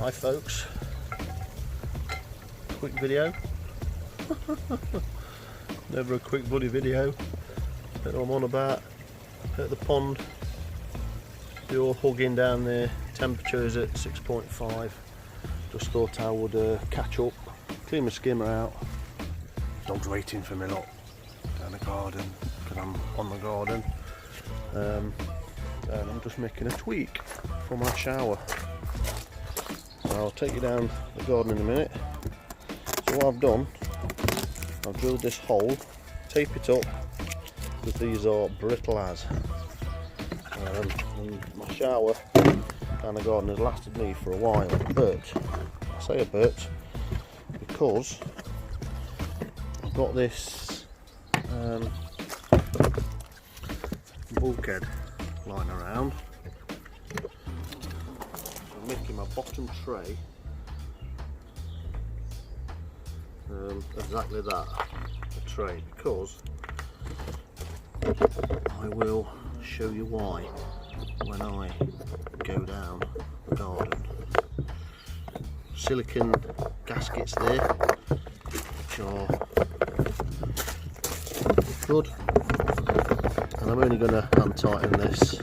Hi folks, quick video. Never a quick bloody video. That I'm on about at the pond. They're all hugging down there. Temperature's at 6.5. Just thought I would catch up, clean my skimmer out. Dog's waiting for me lot down the garden because I'm on the garden. And I'm just making a tweak for my shower. So I'll take you down the garden in a minute. So what I've done, I've drilled this hole, tape it up, because these are brittle as. And my shower down the garden has lasted me for a while, but I say a bit because I've got this bulkhead lying around. So I'm making my bottom tray exactly that, a tray, because I will show you why when I go down the garden. Silicon gaskets there, which are good, and I'm only going to hand tighten this.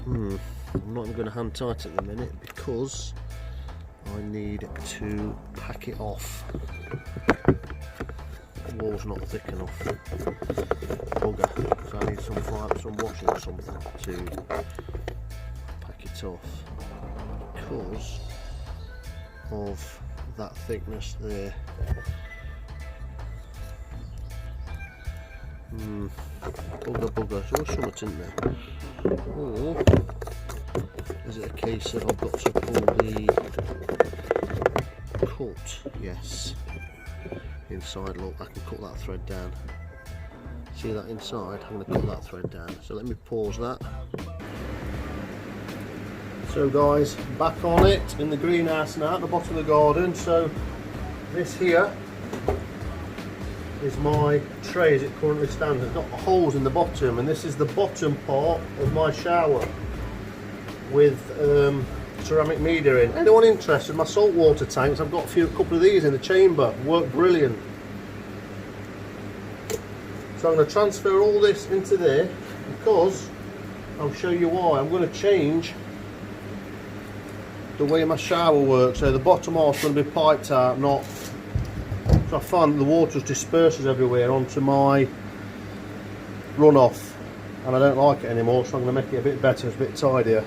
I'm not going to hand tighten it at the minute because I need to pack it off. The wall's not thick enough. Bugger. So I need some washing or something to pack it off because of that thickness there. Bugger. So there's something in there. Or is it a case of I've got to pull the cut? Yes. Inside, look, I can cut that thread down. See that inside? I'm going to cut that thread down. So let me pause that. So guys, back on it in the greenhouse now at the bottom of the garden. So this here is my tray as it currently stands. It's got holes in the bottom, and this is the bottom part of my shower with ceramic media in. Anyone interested? My saltwater tanks, I've got a couple of these in the chamber, work brilliant. So I'm going to transfer all this into there because I'll show you why. I'm going to change the way my shower works. So the bottom half's going to be piped out, not. So I find the water disperses everywhere onto my runoff, and I don't like it anymore. So I'm going to make it a bit better, it's a bit tidier.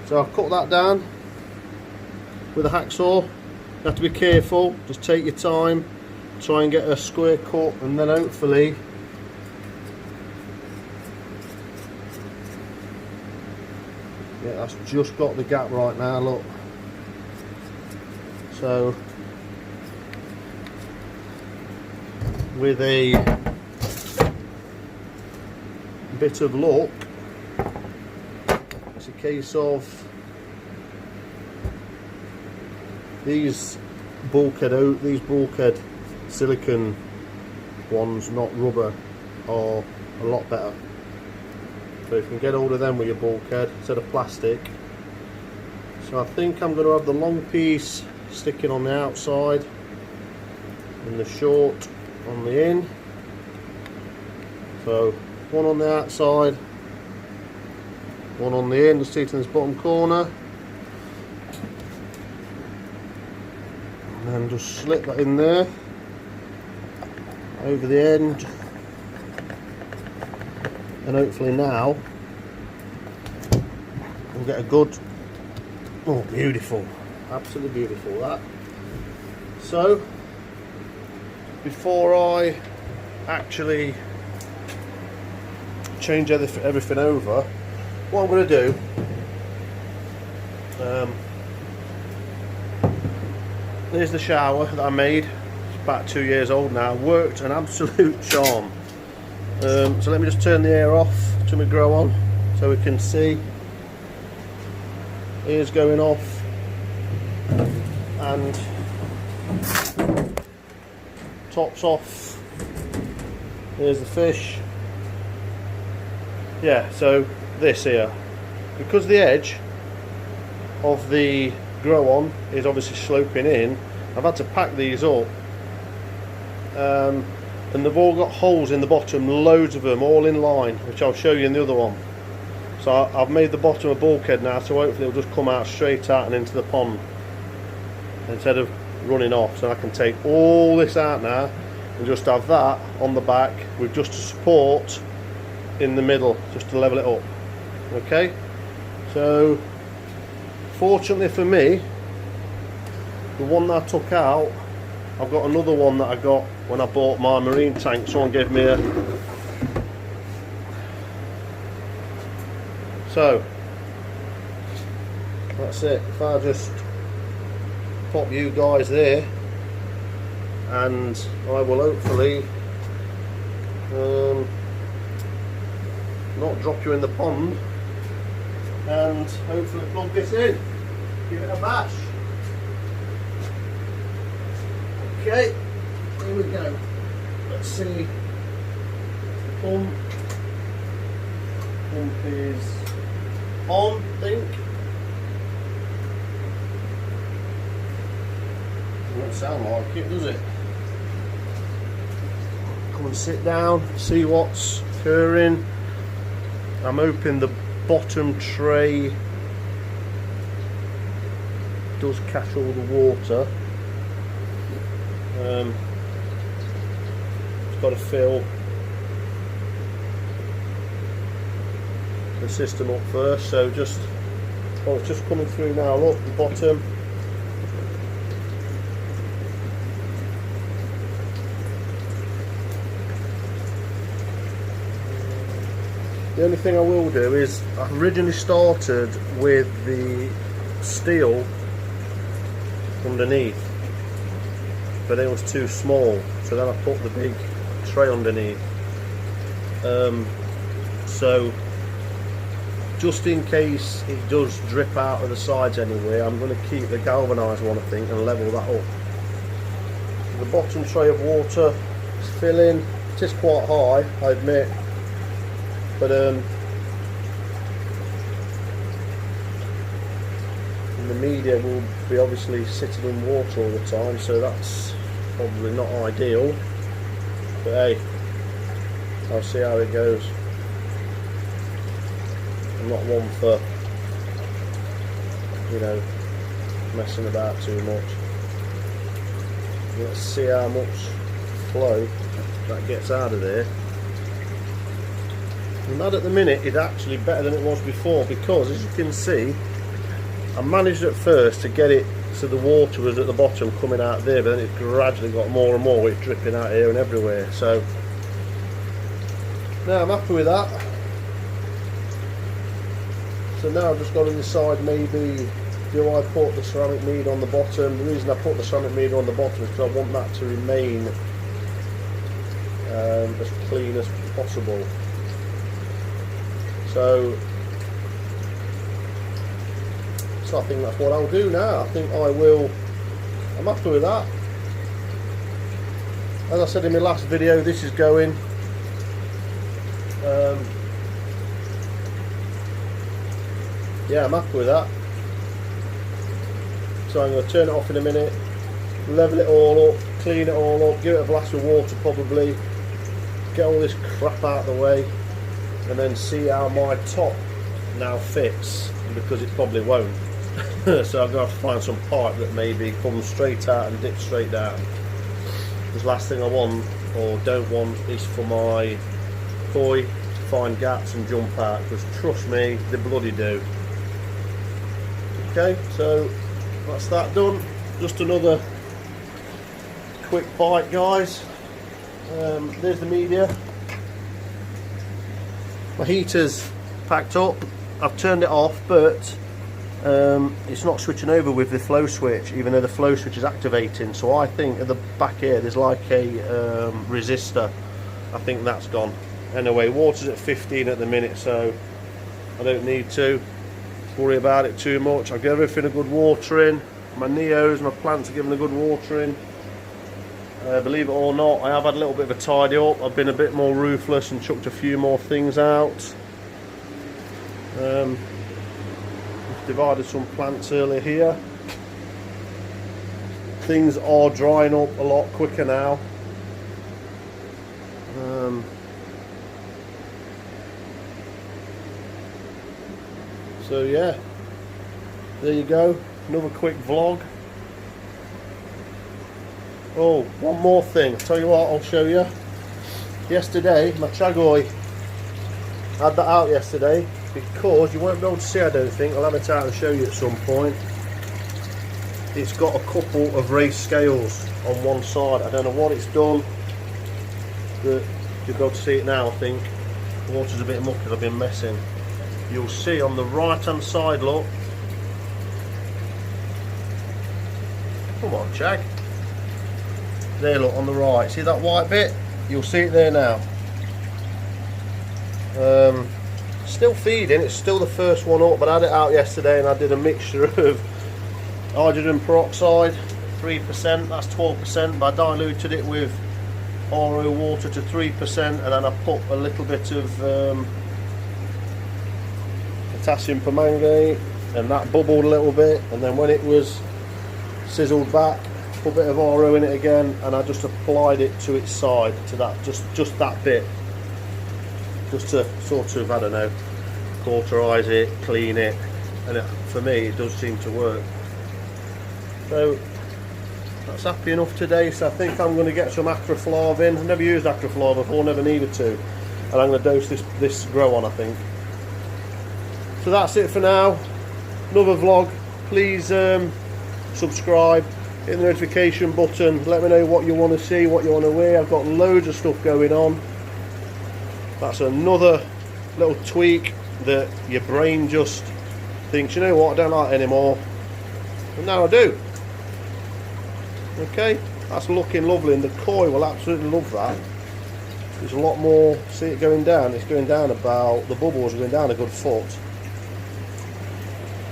So I've cut that down with a hacksaw. You have to be careful, just take your time, try and get a square cut, and then hopefully yeah, that's just got the gap right now, look. So with a bit of luck, it's a case of these bulkhead silicon ones, not rubber, are a lot better. So if you can get hold of them with your bulkhead instead of plastic. So I think I'm going to have the long piece sticking on the outside and the short on the in. So one on the outside, one on the in, just see it in this bottom corner, and then just slip that in there over the end, and hopefully now we'll get a good, oh beautiful, absolutely beautiful that. So before I actually change everything over, what I'm going to do, there's the shower that I made. It's about 2 years old now. Worked an absolute charm. So let me just turn the air off to my grow on so we can see. Ears going off, and tops off. Here's the fish. Yeah, so this here, because the edge of the grow on is obviously sloping in, I've had to pack these up, and they've all got holes in the bottom, loads of them, all in line, which I'll show you in the other one. So I've made the bottom a bulkhead now, so hopefully it'll just come out straight out and into the pond instead of running off. So I can take all this out now and just have that on the back with just a support in the middle, just to level it up. Okay, so fortunately for me, the one that I took out, I've got another one that I got when I bought my marine tank. Someone gave me a... So that's it. If I just pop you guys there, and I will hopefully not drop you in the pond, and hopefully plug this in, give it a bash. Okay, here we go. Let's see. Pump is on, I think. Doesn't sound like it, does it? Come and sit down, see what's occurring. I'm hoping the bottom tray does catch all the water. It's got to fill the system up first, so just, oh, it's just coming through now. Look, the bottom. The only thing I will do is, I originally started with the steel underneath, but it was too small, so then I put the big tray underneath. So just in case it does drip out of the sides anyway, I'm going to keep the galvanised one, I think, and level that up. The bottom tray of water is filling. It is quite high, I admit, but the media will be obviously sitting in water all the time, so that's probably not ideal, but hey, I'll see how it goes. I'm not one for, you know, messing about too much. Let's see how much flow that gets out of there. And that at the minute is actually better than it was before, because as you can see, I managed at first to get it so the water was at the bottom coming out there, but then it gradually got more and more, it's dripping out here and everywhere. So now I'm happy with that. So now I've just got to decide, maybe do I put the ceramic mead on the bottom. The reason I put the ceramic mead on the bottom is because I want that to remain as clean as possible. So I think that's what I'll do now. I think I will, I'm happy with that. As I said in my last video, this is going. Yeah, I'm happy with that. So I'm going to turn it off in a minute, level it all up, clean it all up, give it a blast of water probably, get all this crap out of the way, and then see how my top now fits, because it probably won't. So I'm going to have to find some pipe that maybe comes straight out and dips straight down. Because last thing I want, or don't want, is for my koi to find gaps and jump out, because trust me, they bloody do. Okay, so that's that done. Just another quick bite, guys. There's the media. My heater's packed up. I've turned it off, but it's not switching over with the flow switch, even though the flow switch is activating. So I think at the back here there's like a resistor. I think that's gone. Anyway, water's at 15 at the minute, so I don't need to worry about it too much. I'll give everything a good watering. My neos, my plants are given a good watering. Believe it or not, I have had a little bit of a tidy up. I've been a bit more ruthless and chucked a few more things out. divided some plants earlier here. Things are drying up a lot quicker now. So yeah, there you go, another quick vlog. Oh, one more thing, I'll tell you what, I'll show you. Yesterday, my chagoy, I had that out yesterday because you won't be able to see, I don't think. I'll have it out and show you at some point. It's got a couple of raised scales on one side. I don't know what it's done, but you'll be able to see it now, I think. The water's a bit mucky, I've been messing. You'll see on the right hand side, look. Come on, Chag. There, look, on the right. See that white bit? You'll see it there now. Still feeding, it's still the first one up, but I had it out yesterday and I did a mixture of hydrogen peroxide, 3%, that's 12%, but I diluted it with RO water to 3%, and then I put a little bit of potassium permanganate, and that bubbled a little bit, and then when it was sizzled back, put a bit of RO in it again, and I just applied it to its side, to that, just that bit, just to sort of, I don't know, cauterize it, clean it, and for me it does seem to work. So that's happy enough today. So I think I'm going to get some acroflav in. I've never used acroflav before, never needed to, and I'm going to dose this grow on, I think. So that's it for now. Another vlog. Please subscribe, hit the notification button, let me know what you want to see, what you want to hear. I've got loads of stuff going on. That's another little tweak that your brain just thinks, you know what, I don't like it anymore, and now I do. Okay, that's looking lovely, and the koi will absolutely love that. There's a lot more. See it going down, it's going down about, the bubbles are going down a good foot.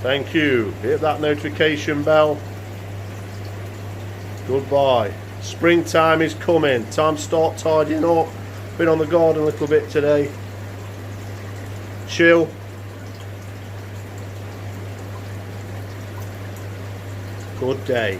Thank you. Hit that notification bell. Goodbye. Springtime is coming. Time to start tidying up. Been on the garden a little bit today. Chill. Good day.